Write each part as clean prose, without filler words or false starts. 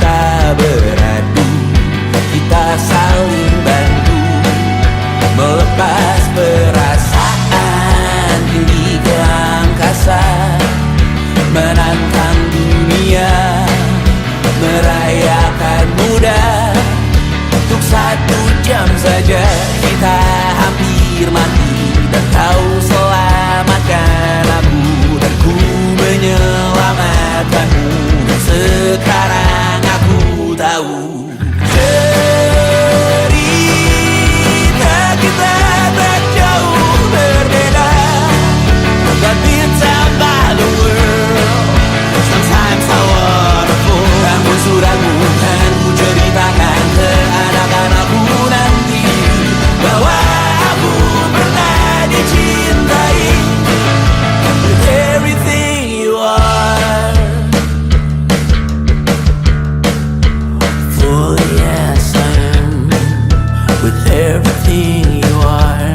kita beradu, kita saling bantu, melepas perasaan tinggi ke angkasa, menantang dunia, merayakan muda. Untuk 1 jam saja kita hampir mati, dan kau selamatkan aku, dan ku menyelamatkanmu. Dan sekarang aku tahu cerita kita tak jauh berbeda, but betapa the world sometimes so wonderful. Namun suratmu kan ku ceritakan ke anak-anakku nanti, bahwa aku pernah dicintai with everything you are. For yes I am with everything you are.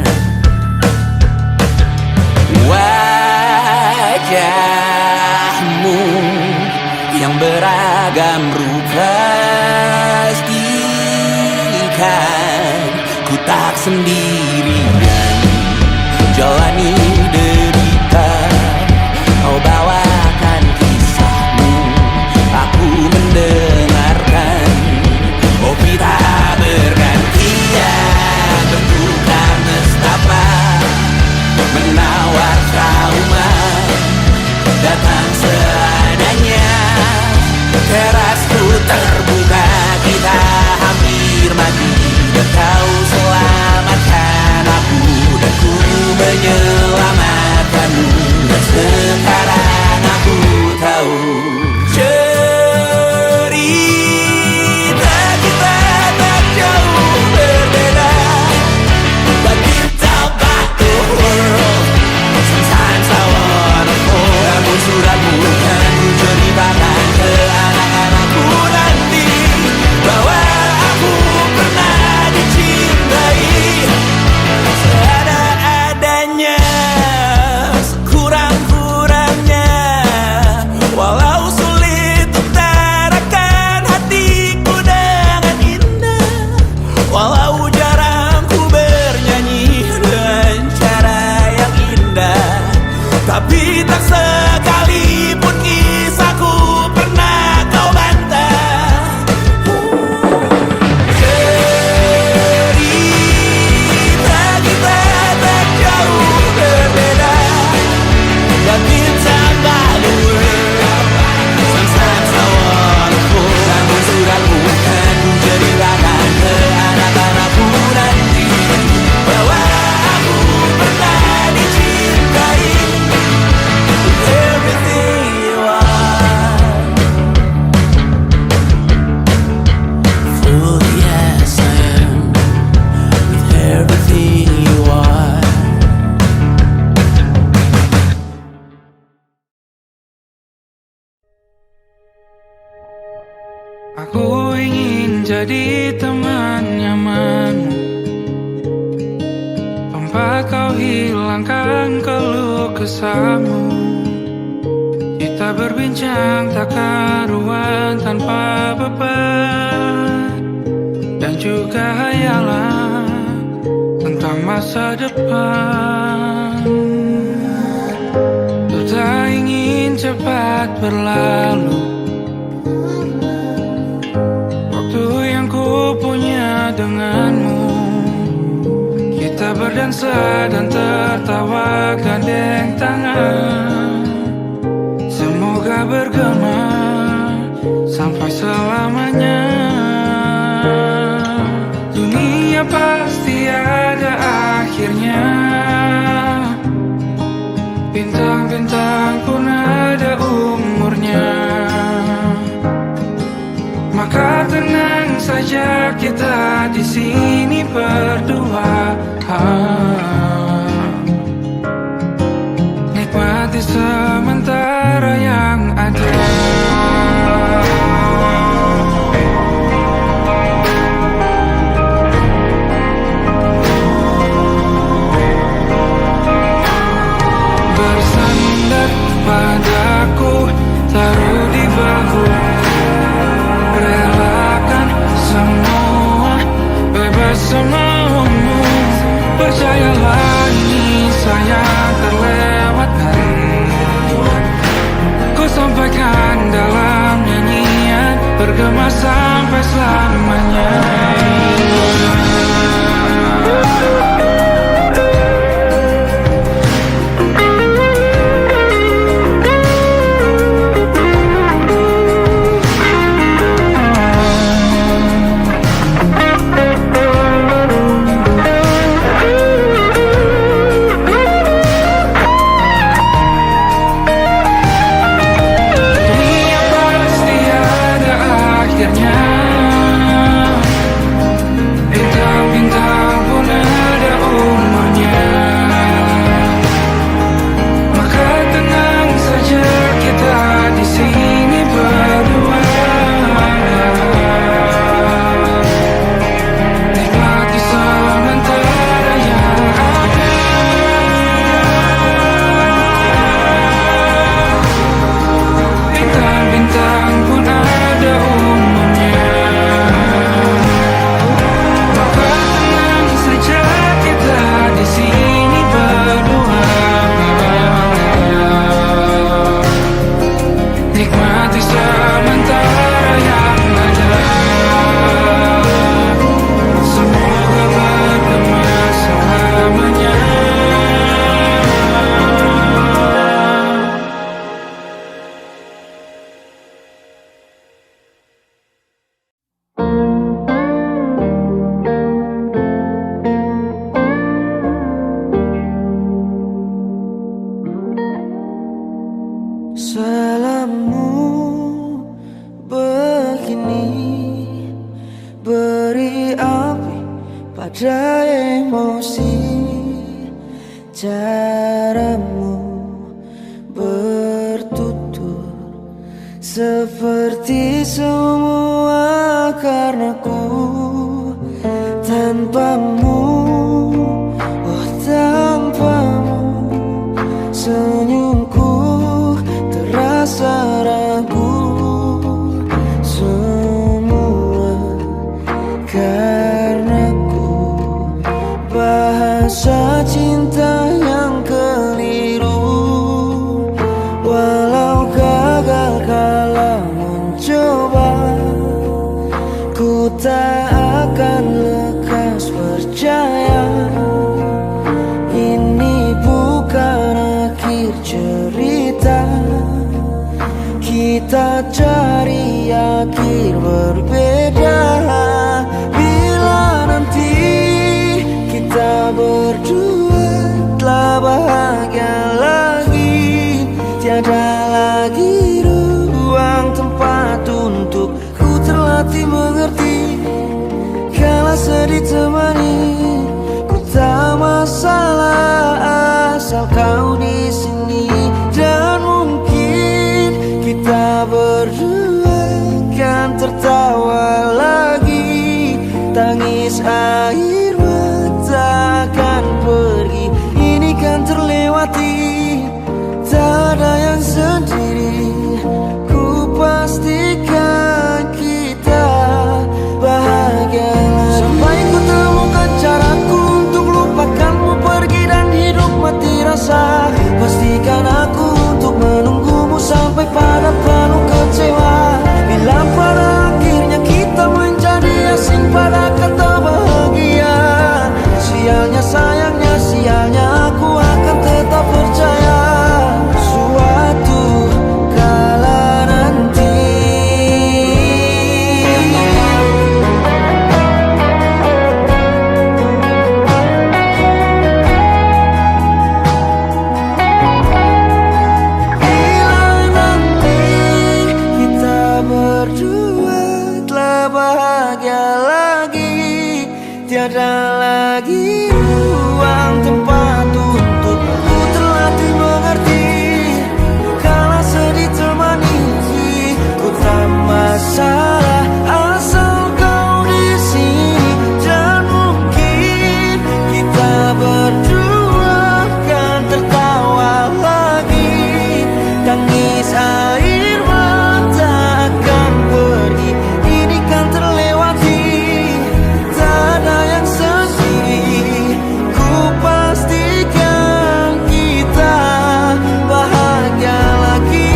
Wajahmu yang beragam rupa pastikan ku tak sendirian jalani derita. Kau bawakan kisahmu, aku mendengarkan. Oh kita bergantian bertukar nestapa, menawar trauma, datang seadanya. Terasku terbuka, kita hampir mati, dan kau selamatkan aku, dan ku menyelamatkanmu. Dan sekarang aku tahu cerita kita tak jauh berbeda, but betapa the world sometimes so wonderful. Namun suratmu kan ku ceritakan ke anak-anakku nanti, bahwa aku pernah dicintai seada-adanya, sekurang-kurangnya. Walau sulit utarakan hatiku dengan indah, walau jarang ku bernyanyi dengan cara yang indah, tapi tak sekalipun kisahku pernah kau bantah. Cerita kita tak jauh berbeda, but betapa the world sometimes so wonderful. Namun suratmu kan ku ceritakan ke anak-anakku nanti, bahwa aku pernah dicintai with everything you are. For yes I am with everything you are. Aku ingin jadi teman nyamanmu, tempat kau hilangkan keluh kesahmu. Kita berbincang tak karuan tanpa beban, dan juga hayalan tentang masa depan. Ku tak ingin cepat berlalu waktu yang ku punya denganmu. Kita berdansa dan tertawa gandeng tangan, semoga bergema sampai selamanya. Dunia pasti ada akhirnya, bintang-bintang pun ada umurnya. Maka tenang saja kita di sini berdua, nikmati sementara yang ada. Bersandar padaku, taruh di bahu, rela sampai selamanya. Dunia pasti ada akhirnya. Bintang-bintang pun ada umurnya. Maka tenang saja kita di sini berdua. Nikmati sementara yang ada. Bintang-bintang pun ada umurnya. Maka tenang saja kita di sini berdua. Nikmati sementara yang ada. Semoga berdua selamanya. Salammu begini, beri api pada emosi. Caramu bertutur seperti semua karenaku. Tanpamu, oh tanpamu, senyumku terasa ragu. Semua karenaku, bahasa cinta yang keliru. Walau gagal kala mencoba, ku tak akan lekas percaya. Ini bukan akhir cerita, kita cari akhir berbeda. Bila nanti kita berdua telah bahagia lagi, tiada lagi ruang tempat untuk ku terlatih mengerti. Kala sedih temani, ku tak masalah asal kau di sini. Dan mungkin kita berdua kan tertawa lagi, tangis air mata akan pergi. Ini kan terlewati, tak ada yang sendiri. Ku pastikan kita bahagia lagi. Sampai ku temukan caraku untuk lupakanmu pergi dan hidup mati rasa. Pastikan aku untuk menunggumu sampai pada penuh kecewa. Bila pada akhirnya kita menjadi asing pada kata bahagia, sialnya sayangnya sialnya aku akan tetap percaya. Suatu kala nanti berdua telah bahagia lagi, tiada lagi ruang tempat untuk ku terlatih mengerti. Kala sedih temani, ku tak masalah asal kau di sini. Dan mungkin kita berdua kan tertawa lagi, tangis air mata akan pergi. Ini kan terlewati, tak ada yang sendiri. Ku pastikan kita bahagia lagi.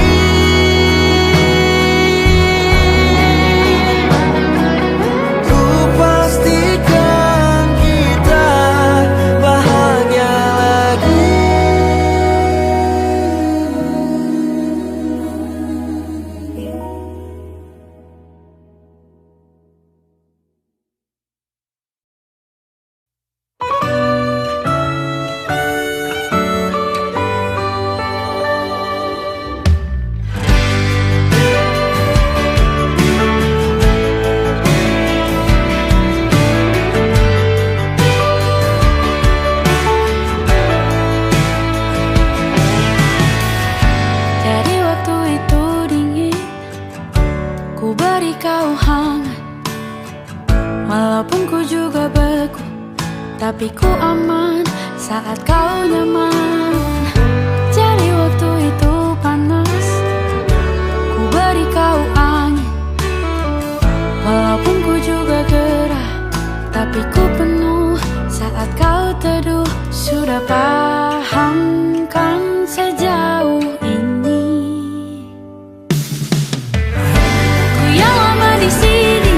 Walaupun ku juga beku, tapi ku aman saat kau nyaman. Jadi waktu itu panas, ku beri kau angin. Walaupun ku juga gerah, tapi ku penuh saat kau teduh. Sudah paham kan sejauh ini? Ku yang lama di sini,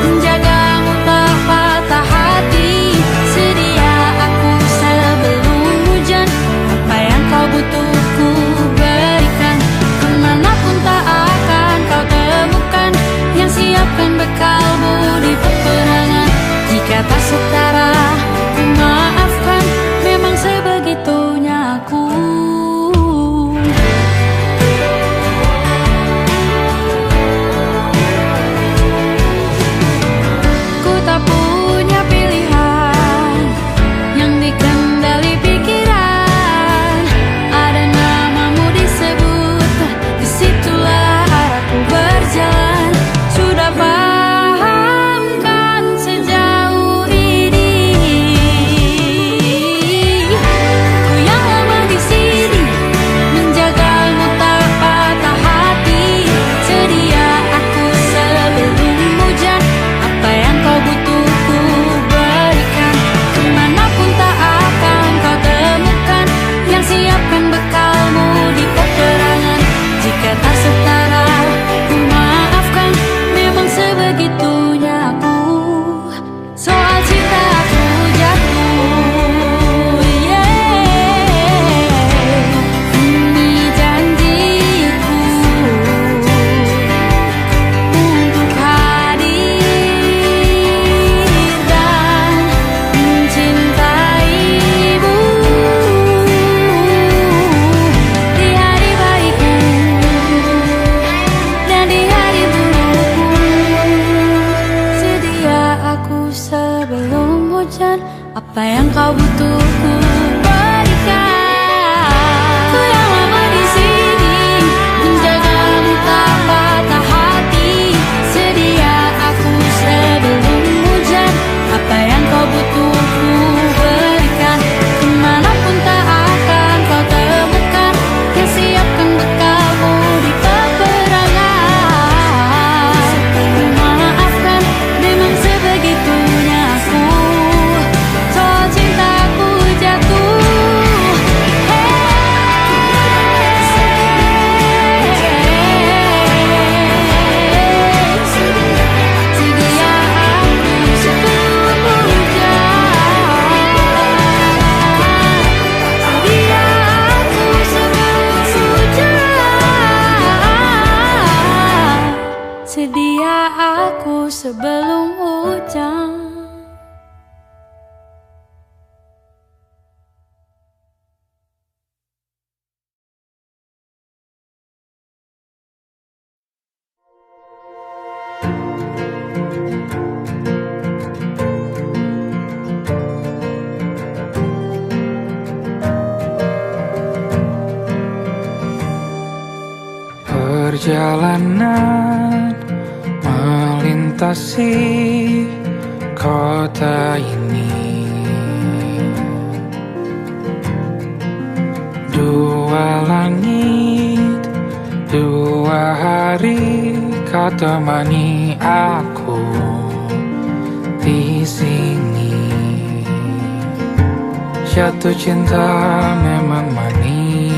menjagamu tak patah hati. Sedia aku sebelum hujan, apa yang kau butuh ku berikan. Kemanapun tak akan kau temukan yang siapkan bekalmu di peperangan. Jika tak setara, ku maafkan, memang sebegitunya aku. Ku tak punya pilihan yang dikendali pikiran. Ada namamu disebut, disitulah arahku berjalan. Sudah paham kan sejauh ini? Ku yang lama di sini, menjagamu tak patah hati. Sedia aku sebelum hujan, apa yang kau butuh ku berikan. Kemanapun tak akan kau temukan yang siapkan bekalmu di peperangan. Jika tak setara, ku maafkan, memang sebegitunya aku. Soal cinta aku jatuh, ini janjiku untuk hadir dan mencintaimu di hari baikku dan di hari burukku. Sedia aku sebelum hujan, apa yang kau butuh ku berikan. Ku yang lama di sini, menjagamu tak patah hati. Sedia aku sebelum hujan, apa yang kau butuh ku berikan. Kemanapun tak akan kau temukan yang siapkan bekalmu di peperangan. Ku maafkan, memang sebegitunya aku. Soal cintaku jatuh, sedia aku sebelum hujan. Sedia aku sebelum hujan. Sedia aku sebelum hujan. Perjalanan melintasi kota ini, dua langit, dua hari kau temani aku di sini. Jatuh cinta memang manis,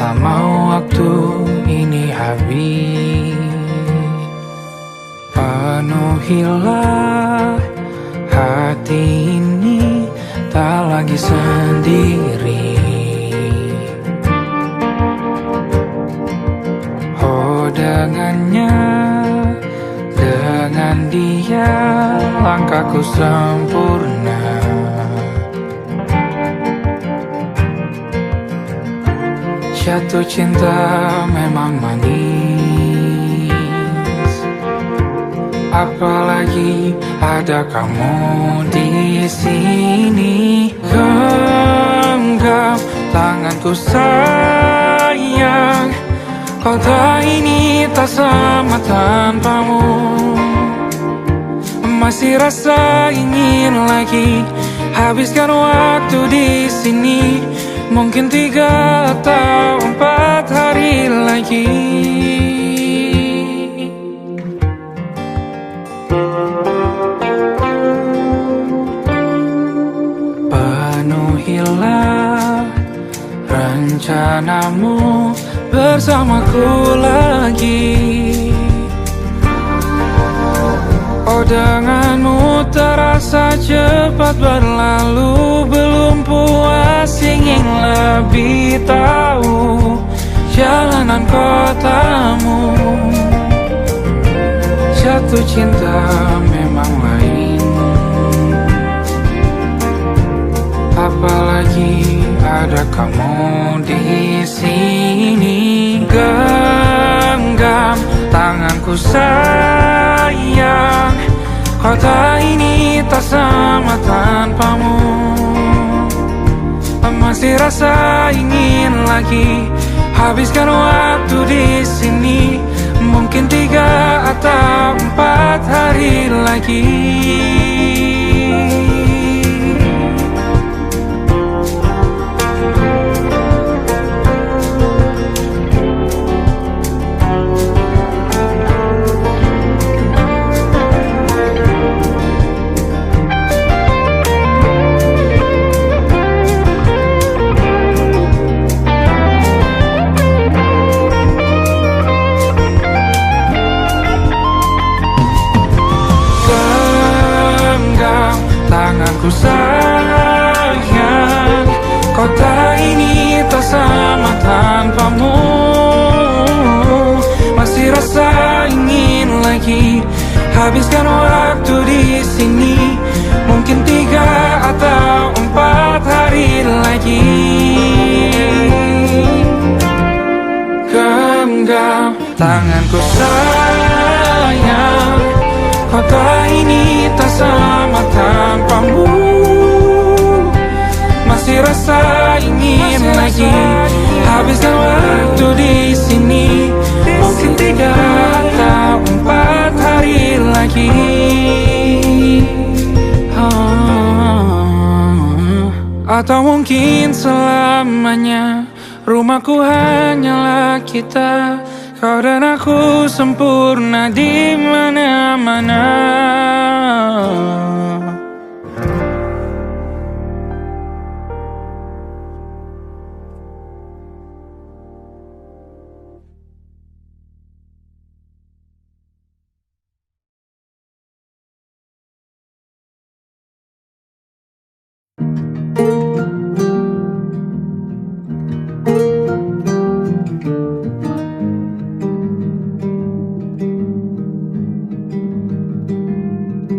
tak mau waktu ini habis. Penuhilah hati ini, tak lagi sendiri. Oh dengannya, dengan dia langkahku sempurna. Jatuh cinta memang manis, apalagi ada kamu di sini. Genggam tanganku sayang, Kota ini tak sama tanpamu. Masih rasa ingin lagi habiskan waktu di sini. Mungkin 3 atau 4 hari lagi. Penuhilah rencanamu bersamaku lagi. Oh, denganmu terasa cepat berlalu. Belum puas ingin lebih tahu jalanan kotamu. Jatuh cinta memang lain, apalagi ada kamu di sini. Genggam tanganku sayang, kota ini tak sama tanpamu. Masih rasa ingin lagi habiskan waktu di sini. Mungkin 3 atau 4 hari lagi. Tanganku sayang, kota ini tak sama tanpamu. Masih rasa ingin lagi habiskan waktu di sini. Mungkin 3 atau 4 hari lagi. Genggam tanganku sayang, kota ini tak sama tanpamu. Masih rasa ingin lagi habiskan waktu di sini. Mungkin 3 atau 4 hari lagi. Atau mungkin selamanya. Rumahku hanyalah kita, kau dan aku sempurna di mana-mana.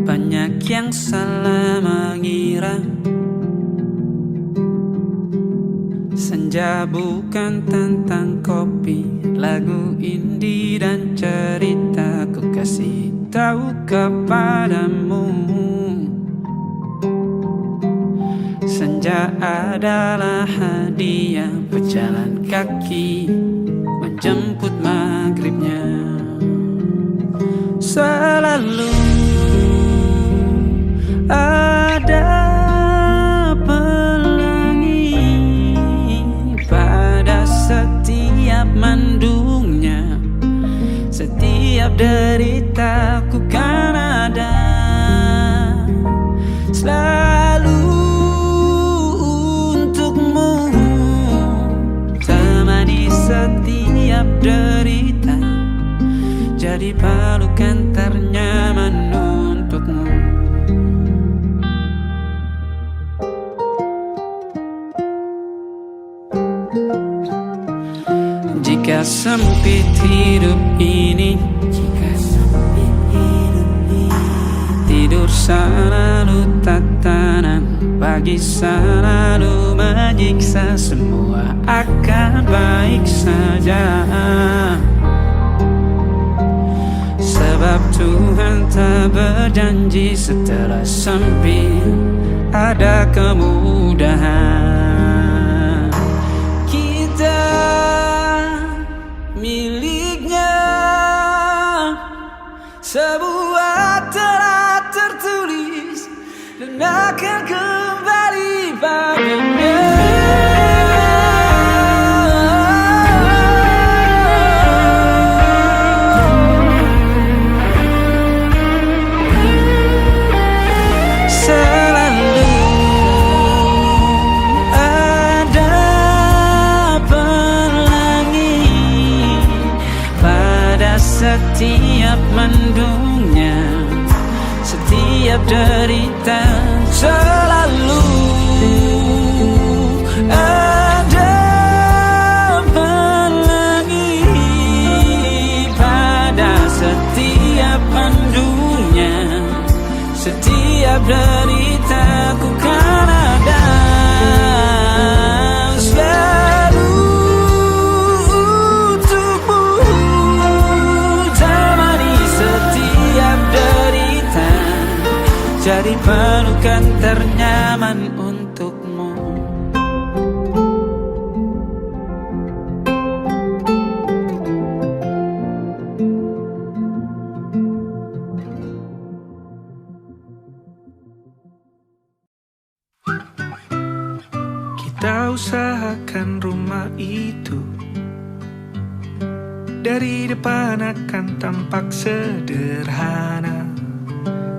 Banyak yang salah mengira senja bukan tentang kopi, lagu indie dan cerita. Ku kasih tahu kepadamu, senja adalah hadiah pejalan kaki menjemput maghribnya. Selalu ada pelangi pada setiap mendungnya. Setiap deritaku kan ada selalu untukmu. Temani setiap derita, jadi pelukan ternyaman untukmu. Jika sempit hidup ini, tidur selalu tatanan, pagi selalu menyiksa, semua akan baik saja. Sebab Tuhan tak berjanji setelah sempit ada kemudahan. Kita milik Sebuah telah tertulis dan akan kembali padanya. Selalu ada pelangi pada setiap mendungnya, setiap derita. Selalu ada pelangi pada setiap mendungnya, setiap deritaku kan ada. Selalu untukmu, temani setiap derita, jadi pelukan ternyaman untukmu. Kita usahakan rumah itu dari depan akan tampak sederhana,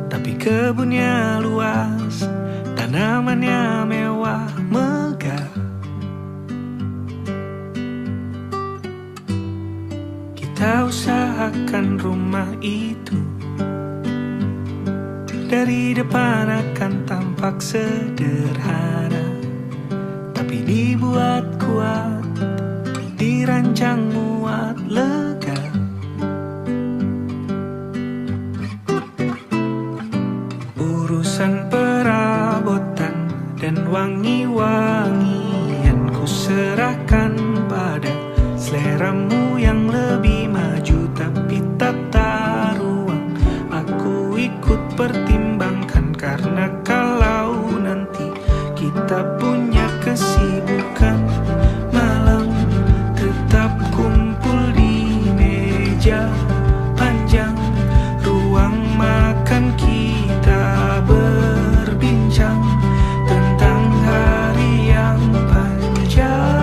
tapi kebunnya luas, tanamannya mewah megah. Kita usahakan rumah itu dari depan akan tampak sederhana, tapi dibuat kuat, dirancang muat lega. Urusan perabotan dan wangi-wangian ku serahkan pada seleramu yang lebih maju, tapi tata ruang aku ikut pertimbangkan, karena kalau nanti kita punya kesibukan malam, tetap kumpul di meja panjang ruang makan, kita berbincang tentang hari yang panjang.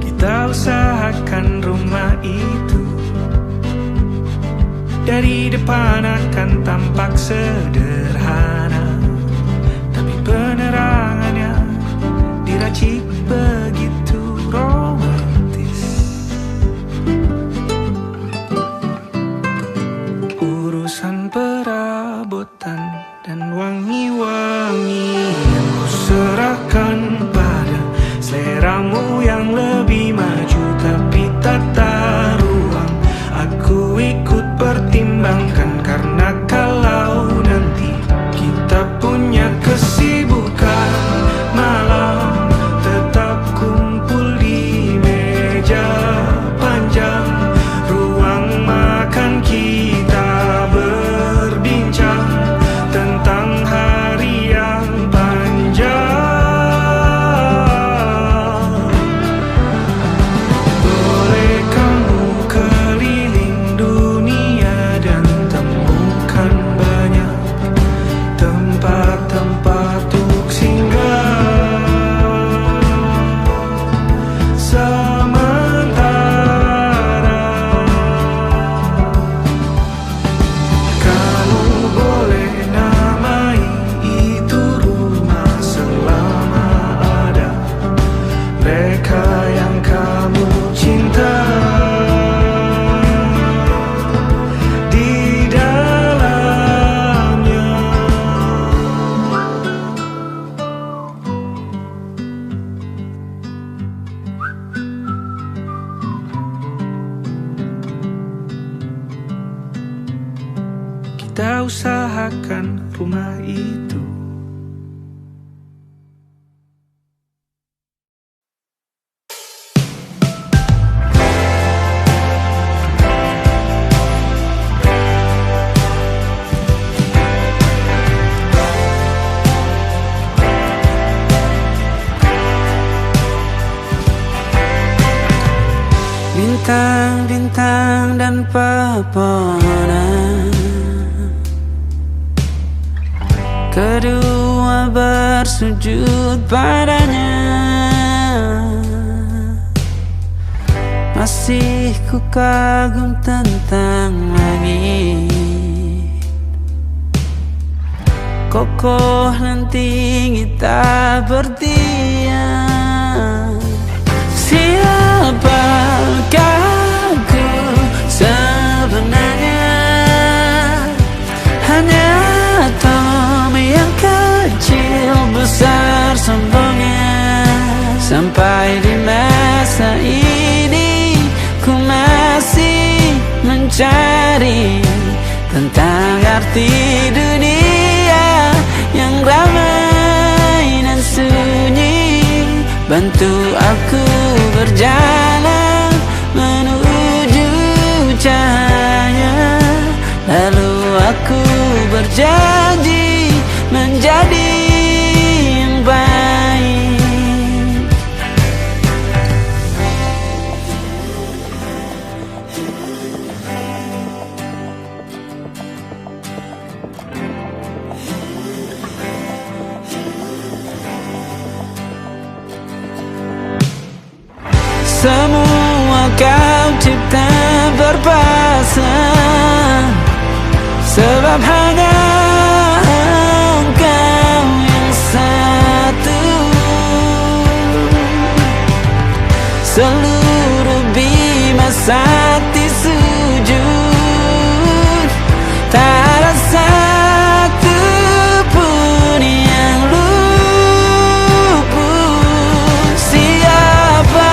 Kita usahakan rumah itu dari depan akan tampak sederhana, tapi penerangannya diracik begitu romantis. Urusan perabotan dan wangi-wangian ku serahkan pada seleramu yang lebih maju, tapi tata ruang aku ikut pertimbangkan, karena kalau nanti kita punya kesibukan malam, tetap kumpul di meja panjang ruang makan, kita berbincang tentang hari yang panjang. Boleh kamu keliling dunia dan temukan banyak tempat-tempat untuk singgah. Sementara kamu boleh namai itu rumah selama ada mereka yang kamu cinta di dalamnya. Kita usahakan rumah itu. depan pepohonan. Kedua bersujud padanya. Masih ku kagum tentang langit, kokoh dan tinggi tak berdiam. Siapakah ku sebenarnya? Hanya Tom yang kecil besar sombongnya. Sampai di masa ini ku masih mencari tentang arti dunia yang ramai dan sunyi. Bantu aku berjalan menuju cahaya. Lalu aku berjanji menjadi yang baik. Semua kau cipta berpasang, sebab hanya engkau yang satu. Seluruh bima sakti sujud, tak ada satu pun yang luput. Siapakah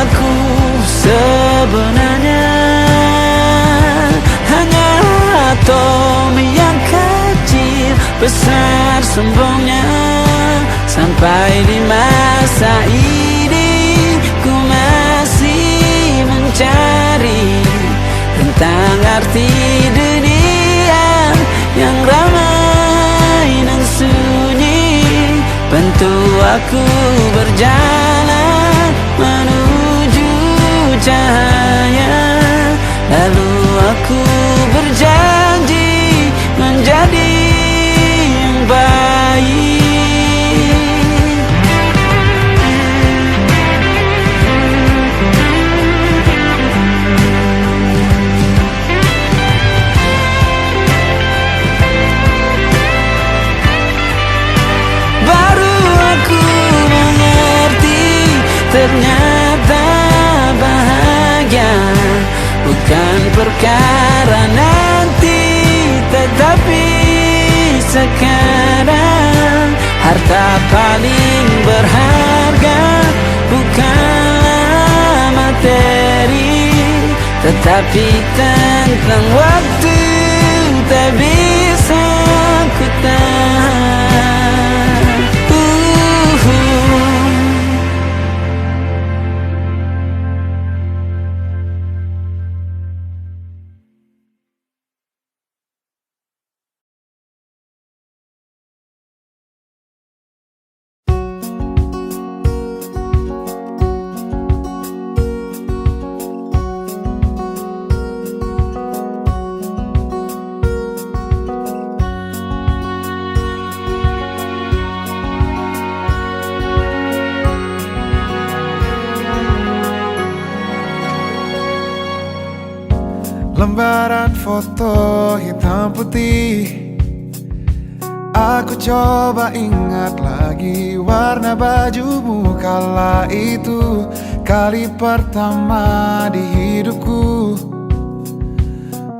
aku sebenarnya? Hanya Tom yang kecil besar sombongnya. Sampai di masa ini ku masih mencari tentang arti dunia yang ramai dan sunyi. Bantu aku berjalan menuju cahaya. Lalu aku berjanji menjadi yang baik. Baru aku mengerti ternyata bahagia bukan perkara nanti, tetapi sekarang. Harta paling berharga bukanlah materi, tetapi tentang waktu tak bisa ku tahan. Lembaran foto hitam putih, aku coba ingat lagi warna bajumu kala itu. Kali pertama di hidupku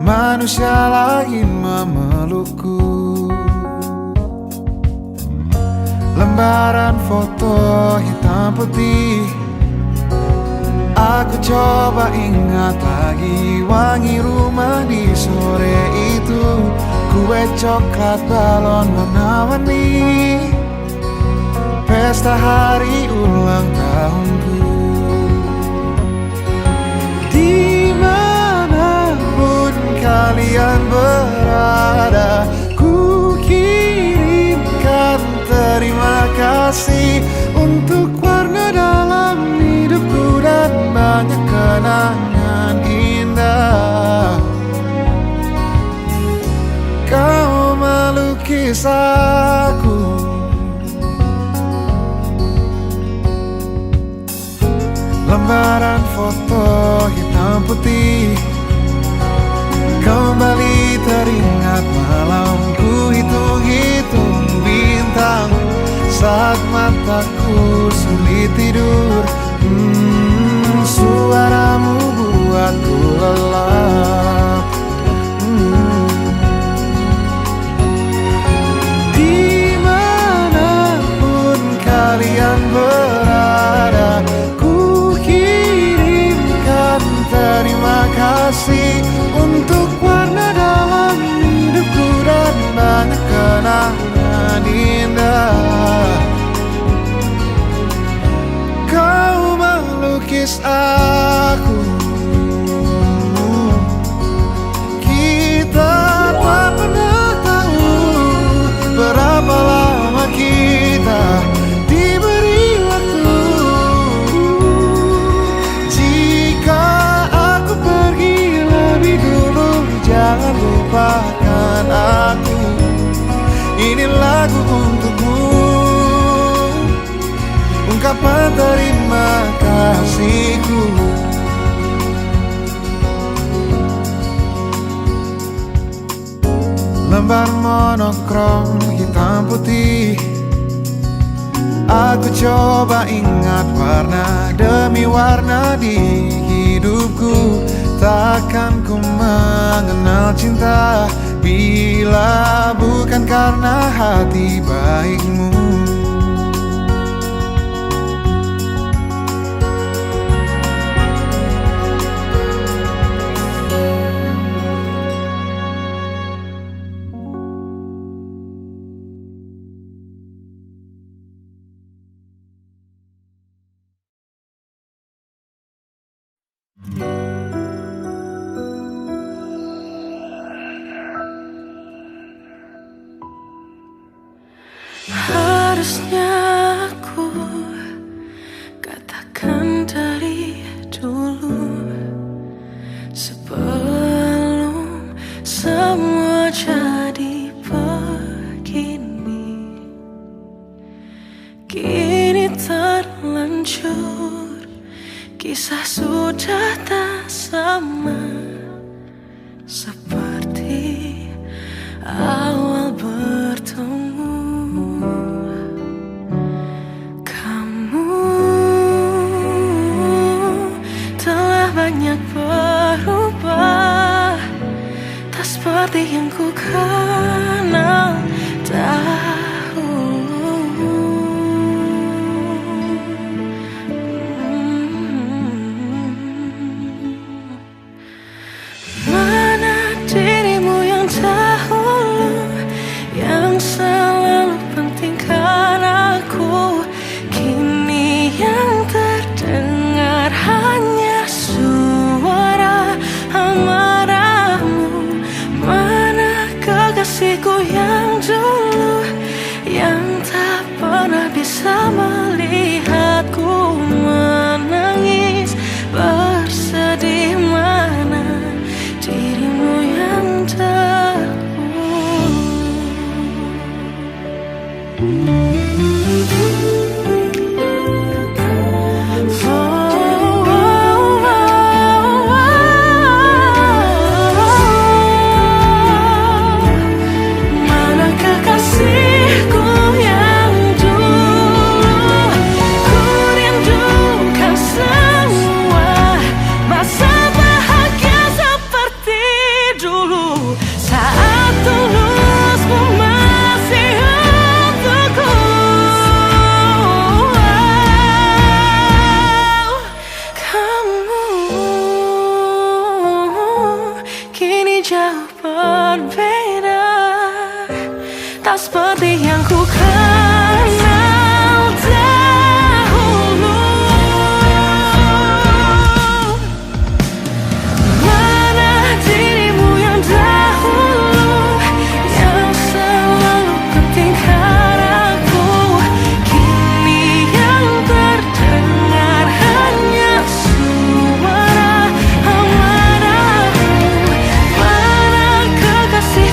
manusia lain memelukku. Lembaran foto hitam putih, aku coba ingat lagi wangi rumah di sore itu. Kue coklat balon warna-warni, pesta hari ulang tahunku. Dimanapun kalian berada, ku kirimkan terima kasih untuk warna dalam hidupku dan banyak kenangan indah. melukis aku. Lembaran foto hitam putih kembali teringat malamku hitung-hitung bintang saat mataku sulit tidur. Suaramu buatku lelap. Dimanapun kalian berada, ku kirimkan terima kasih untuk warna dalam hidupku dan banyak kenangan indah. Kau melukis aku. Kita tak pernah tahu berapa lama kita diberi waktu. Jika aku pergi lebih dulu, jangan lupakan aku. Ini lagu untukmu, ungkapan terima kasihku. Lembar monokrom hitam putih, aku coba ingat warna demi warna di hidupku. Takkan ku mengenal cinta bila bukan karena hati baikmu. Harusnya aku katakan dari dulu, sebelum semua jadi begini. Kini terlanjur, kisah sudah tak sama seperti awal bertemu. Banyak berubah, tak seperti yang ku kenal dahulu. Mana dirimu yang dahulu, yang selalu pentingkan aku. Kini yang terdengar hanya suara amarahmu. Mana kekasihku yang dulu, yang tak pernah bisa melihatku menangis bersedih. Mana dirimu yang dahulu. Jauh berbeda, tak seperti yang ku kenal dahulu. Mana dirimu yang dahulu, yang selalu pentingkan aku. Kini yang terdengar hanya suara amarahmu. Mana kekasih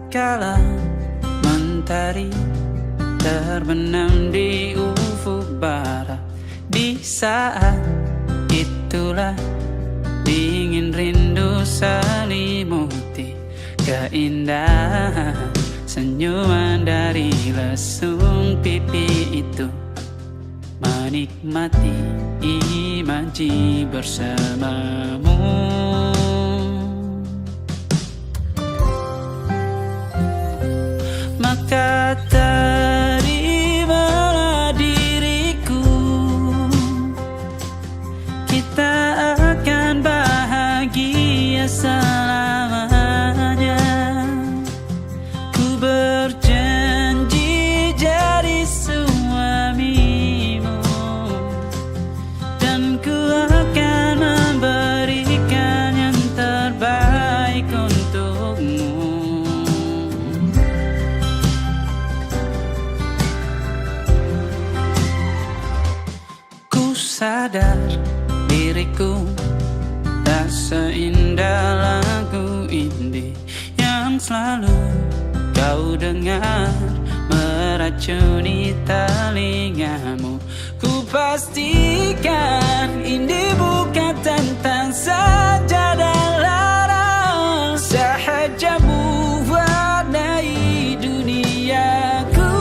kala mentari terbenam di ufuk barat. Di saat itulah dingin rindu selimuti keindahan senyuman dari lesung pipi itu. Menikmati imaji bersamamu. Maka terimalah diriku, kita akan bahagia selamanya. Ku berjanji jadi suamimu, dan ku akan memberikan yang terbaik untukmu. Ku sadar diriku tak seindah lagu indie yang selalu kau dengar meracuni telingamu. Ku pastikan ini bukan tentang sajadah larang, sahaja mewarnai duniaku.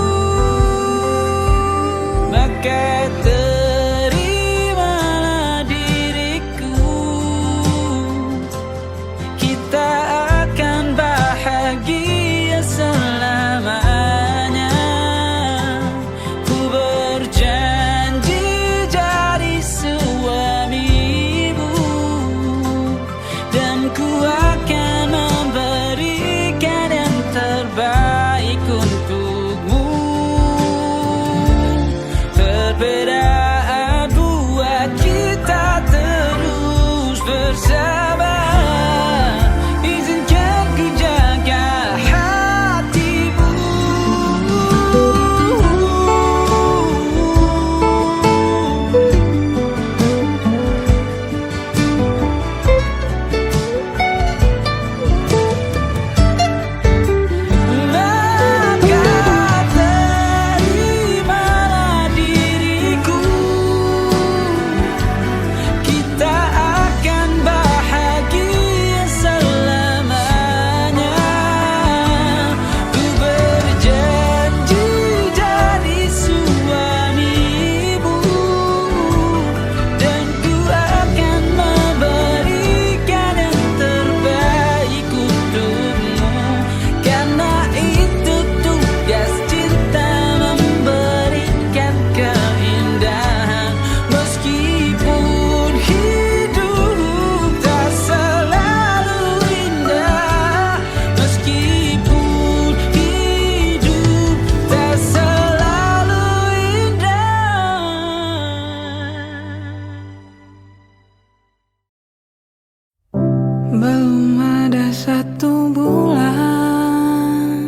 Maka terimalah diriku, kita akan bahagia selamanya. Ku berjanji jadi suamimu, dan ku akan memberikan yang terbaik untukmu. Perbedaan buat kita terus bersama. Izinkan ku jaga hatimu. Maka terimalah diriku, kita akan bahagia selamanya. Ku berjanji jadi suamimu, dan ku akan memberikan yang terbaik untukmu. Karena itu tugas cinta, memberikan keindahan. Meskipun hidup tak selalu indah, meskipun hidup tak selalu indah. Belum ada 1 bulan,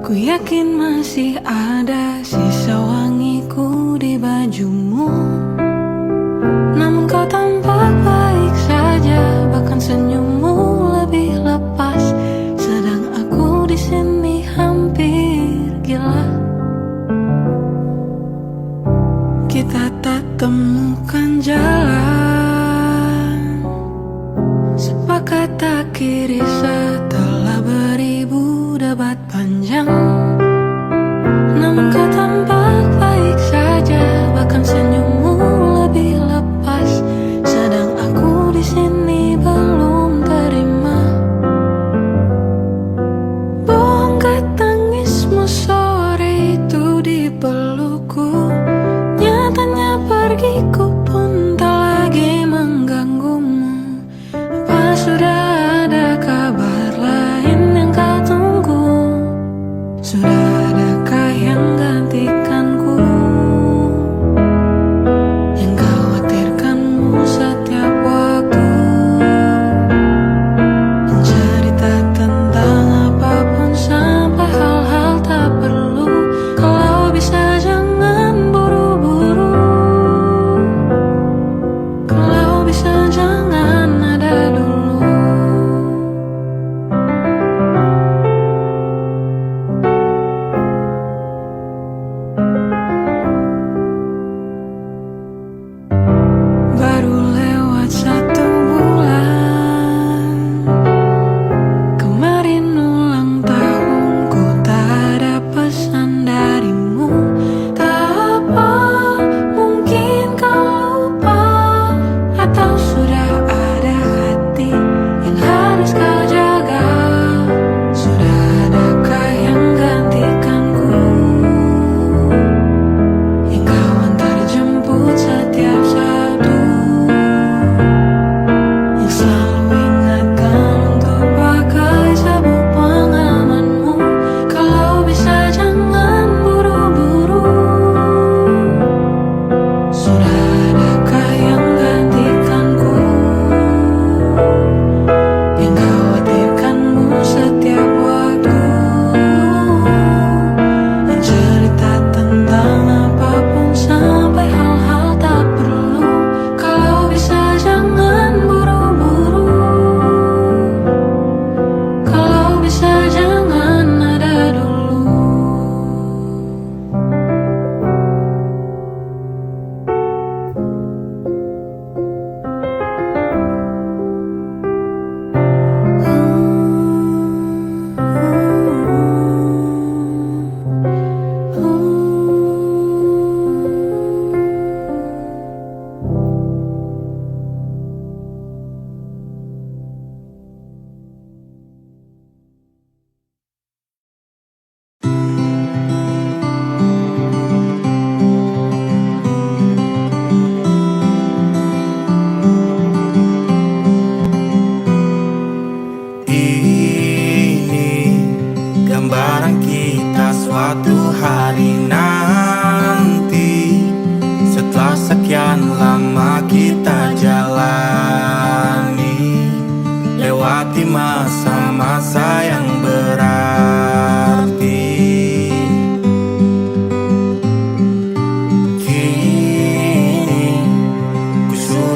ku yakin masih ada sisa wangiku di bajumu. Namun kau tampak baik saja, bahkan senyummu lebih lepas. Sedang aku di sini hampir gila. Kita tak temukan jalan, sepakat akhiri setelah beribu debat panjang. Namun kau tampak baik saja, bahkan senyummu lebih lepas. Sedang aku di sini belum terima. Bongkar tangismu sore itu di pelukku. Nyatanya pergiku pun tak lagi mengganggumu. Apa sudah ada kabar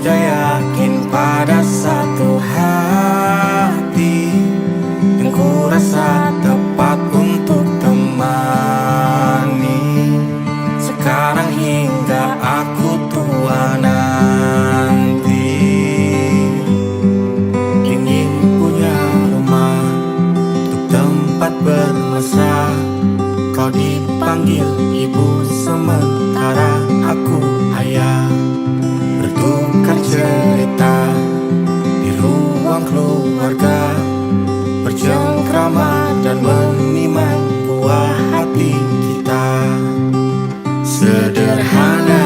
sudah yakin pada satu hati yang ku rasa tepat untuk temani. Sekarang hingga aku tua nanti, ingin punya rumah untuk tempat bermesra. Kau dipanggil ibu sementara aku ayah, bertukar cerita di ruang keluarga, bercengkrama dan menimang buah hati kita. Sederhana,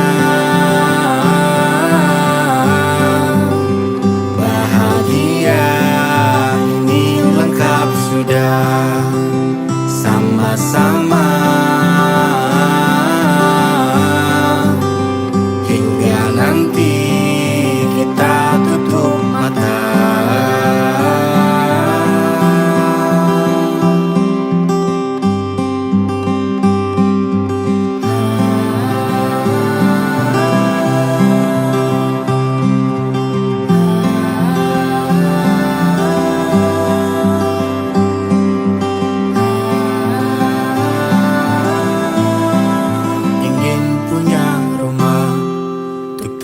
bahagia, ini lengkap sudah. Sama-sama hingga nanti kita tutup mata.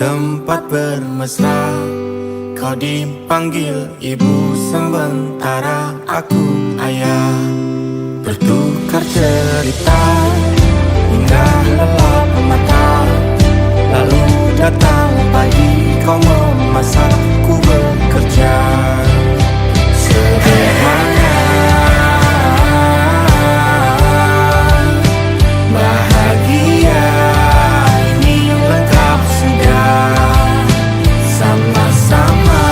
Tempat bermesra, kau dipanggil ibu sementara aku ayah, bertukar cerita hingga lelap mata. Lalu datang pagi, kau memasak, ku bekerja. Sederhana, bahagia, ini lengkap sudah. Sama-sama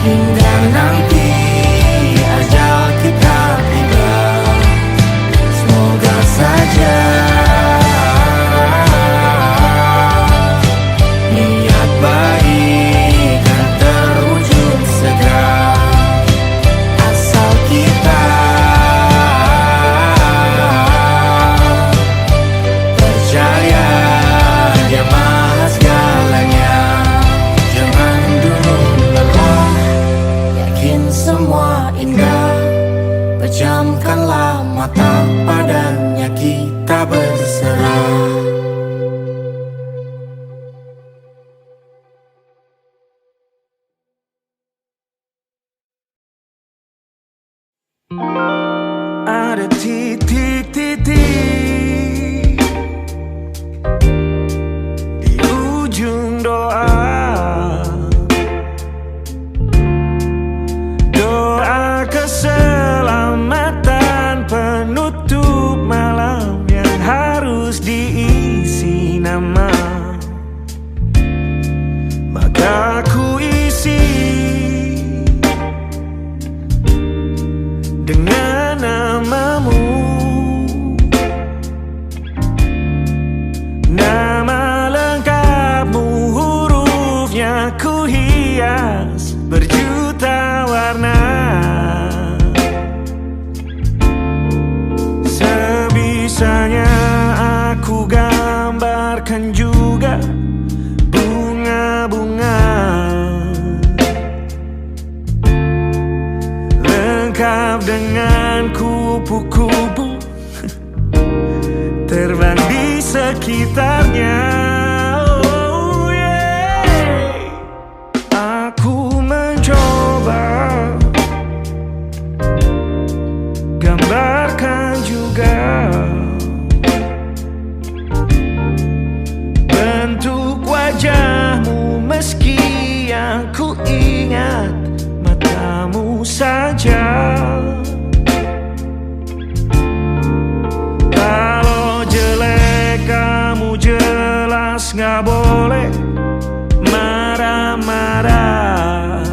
hingga nanti ajal kita tiba. Semoga saja niat baik kan terwujud segera, asal kita percaya Dia Maha segalanya. Jangan dulu lelah, yakin semua indah. Pejamkanlah mata, padanya kita berserah. Ada titik-titik di ujung doa, doa keselamatan penutup malam yang harus diisi nama. Maka ku isi dengan namamu, nama lengkapmu, hurufnya ku hias berjuta warna. Sebisanya aku gambarkan juga bunga-bunga, lengkap dengan kupu-kupu terbang di sekitarnya. Oh yeah. Aku mencoba gambarkan juga bentuk wajahmu, meski yang ku ingat matamu saja. Kalau jelek kamu jelas gak boleh marah-marah.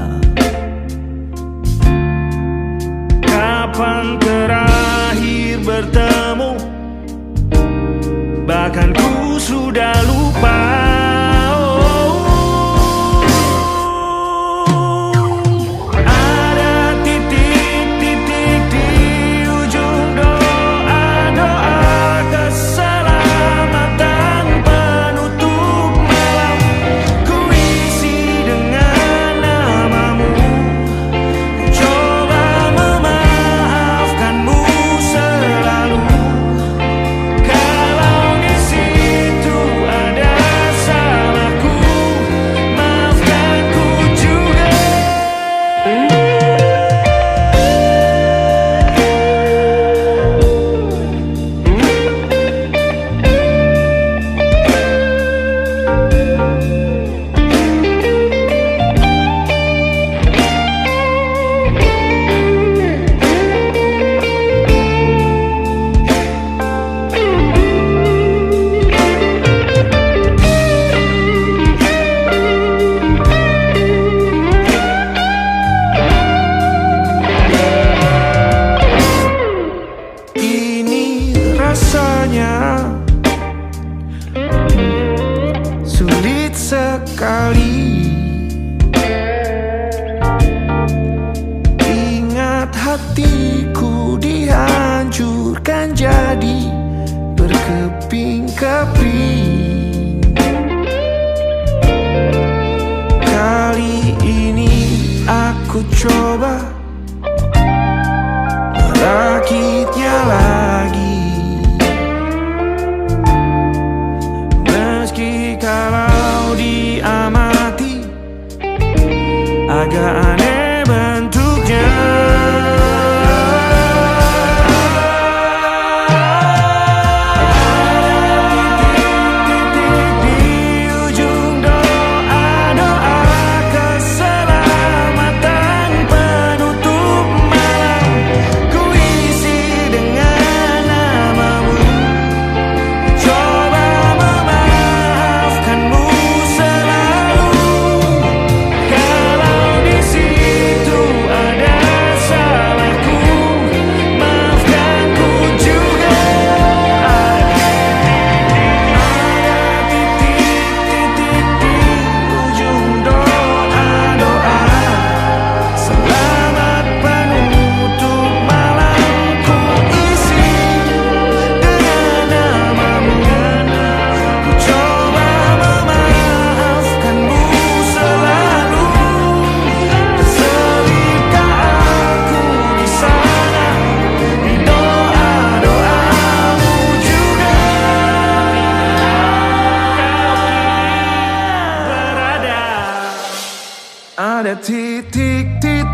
Kapan terakhir bertemu, bahkan ku sudah lupa. Keselamatan sekali. Ingat hatiku dihancurkan jadi berkeping-keping. Kali ini aku coba merakitnya lagi. Meski kalau diamati agak aneh bentuknya. Ada titik-titik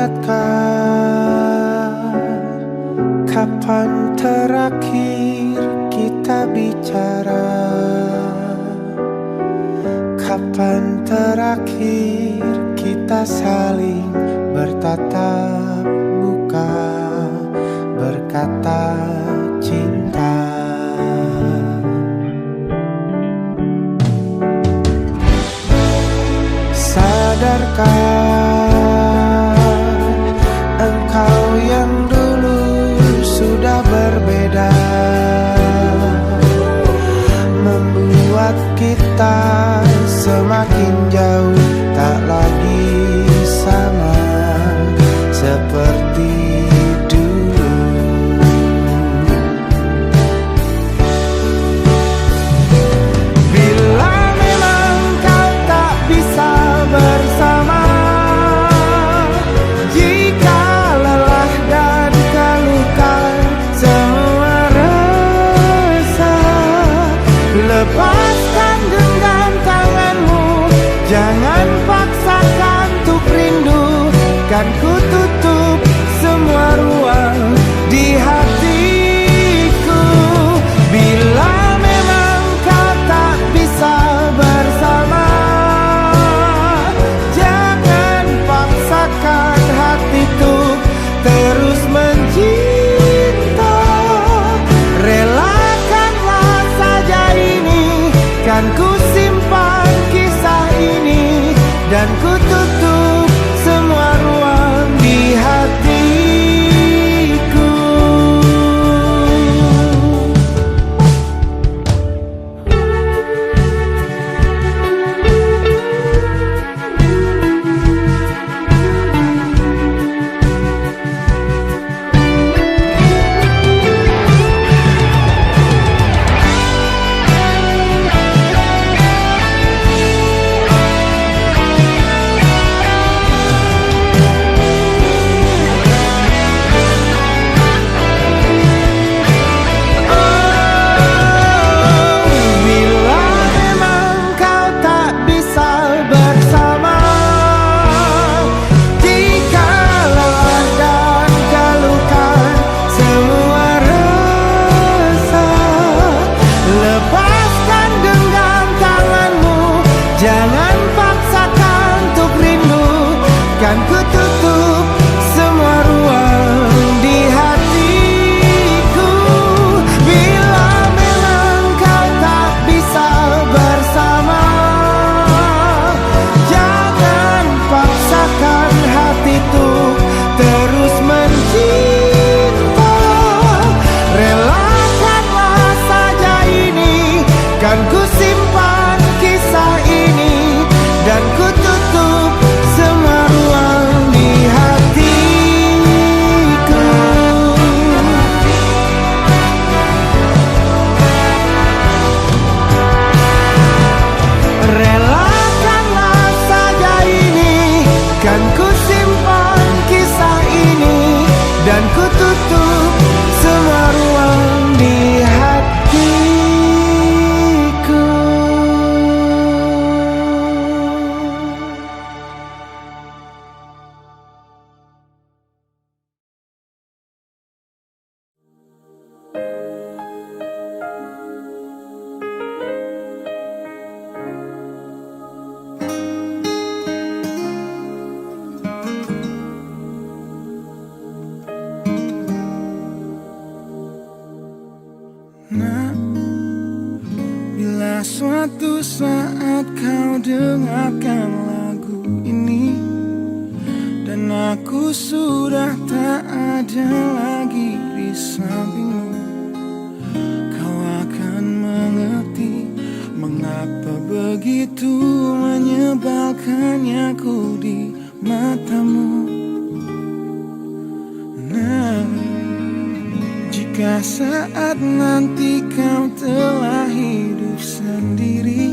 ingatkah kapan terakhir kita bicara? Kapan terakhir kita saling bertatap muka, berkata cinta? Sadarkah engkau yang dulu sudah berbeda, membuat kita semakin jauh, tak lagi sama seperti dulu. Bila memang kau tak bisa bersama, jika lelah dan keluhkan semua resah, lepaskan genggam tanganmu, jangan paksakan untuk rindu. Kan ku tutup semua ruang di hatiku. Bila memang kau tak bisa bersama, jangan paksakan hati tuh terus mencinta. Relakanlah saja ini, kan ku simpan kisah ini, dan ku tutup semua ruang di hatiku. Jangan paksakan untuk rindu, kan ku tutup semua ruang di hatiku. Bila memang kau tak bisa bersama, jangan paksakan hati tuh terus mencinta. Relakanlah saja ini, kan ku simpan kisah ini, dan ku tutup semua ruang di hatiku. Relakanlah saja ini, kan ku simpan kisah ini, dan ku tutup semua ruang di hatiku. Nah, bila suatu saat kau dengarkan lagu ini, dan aku sudah tak ada lagi di sampingmu, kau akan mengerti mengapa begitu menyebalkannya aku di matamu. Nah, jika saat nanti kau telah hidup sendiri,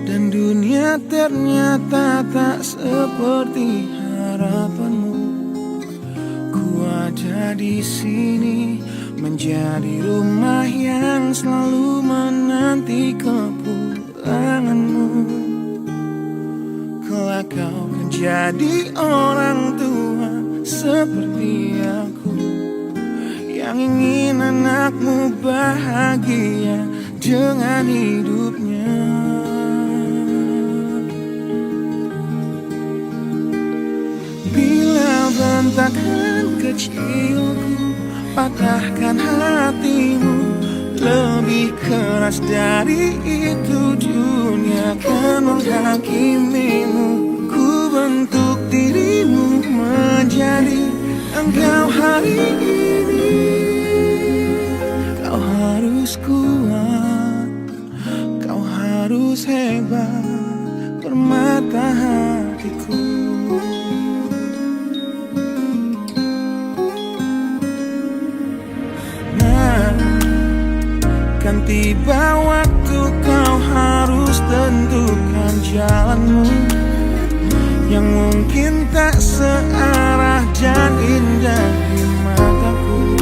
dan dunia ternyata tak seperti harapanmu, ku ada di sini menjadi rumah yang selalu menanti kepulanganmu. Kelak kau kan jadi orang tua seperti aku, yang ingin anakmu bahagia dengan hidupnya. Bila bentakan kecilku patahkan hatimu, lebih keras dari itu dunia akan menghakimimu. Ku bentuk dirimu menjadi engkau hari ini. Kau harus kuat, kau harus hebat, permata hatiku. Kan tiba waktu kau harus tentukan jalanmu, yang mungkin tak searah dan indah di mataku.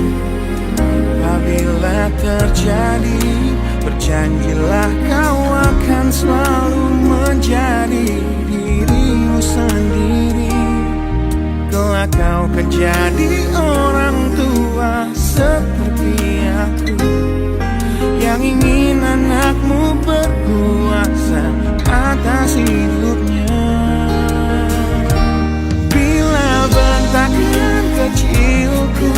Apabila terjadi, berjanjilah kau akan selalu menjadi dirimu sendiri. Kelak kau akan jadi orang tua seperti aku, yang ingin anakmu berkuasa atas hidupnya. Bila bentakan kecilku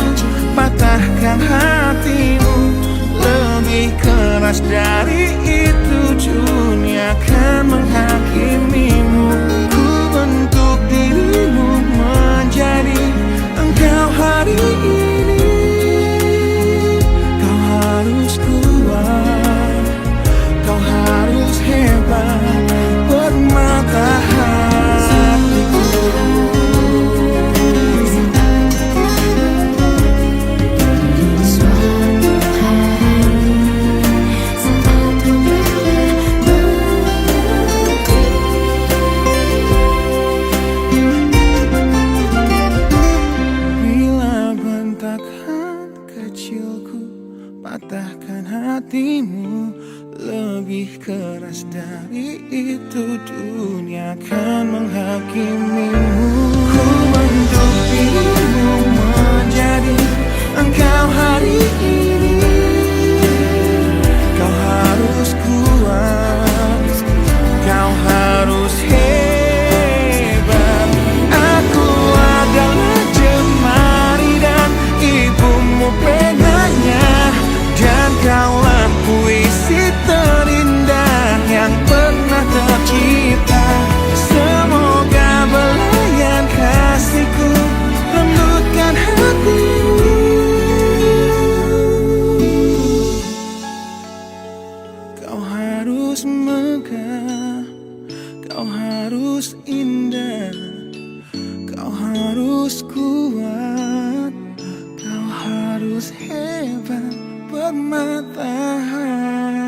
patahkan hatimu, lebih keras dari itu dunia akan menghakimimu. Ku bentuk dirimu menjadi engkau hari ini. Kau harus kuat, kau harus hebat, permata hatiku. Bila bentakan kecilku patahkan hatimu, lebih keras dari itu dunia akan menghakimimu. Ku bentuk dirimu menjadi engkau hari ini. Kau harus kuat, kau harus hebat. Aku adalah jemari dan ibumu penanya, dan kaulah puisi terindah yang pernah tercipta. Semoga belayan kasihku lembutkan hatimu. Kau harus megah, kau harus indah, kau harus kuat, kau harus hebat, permata hatiku.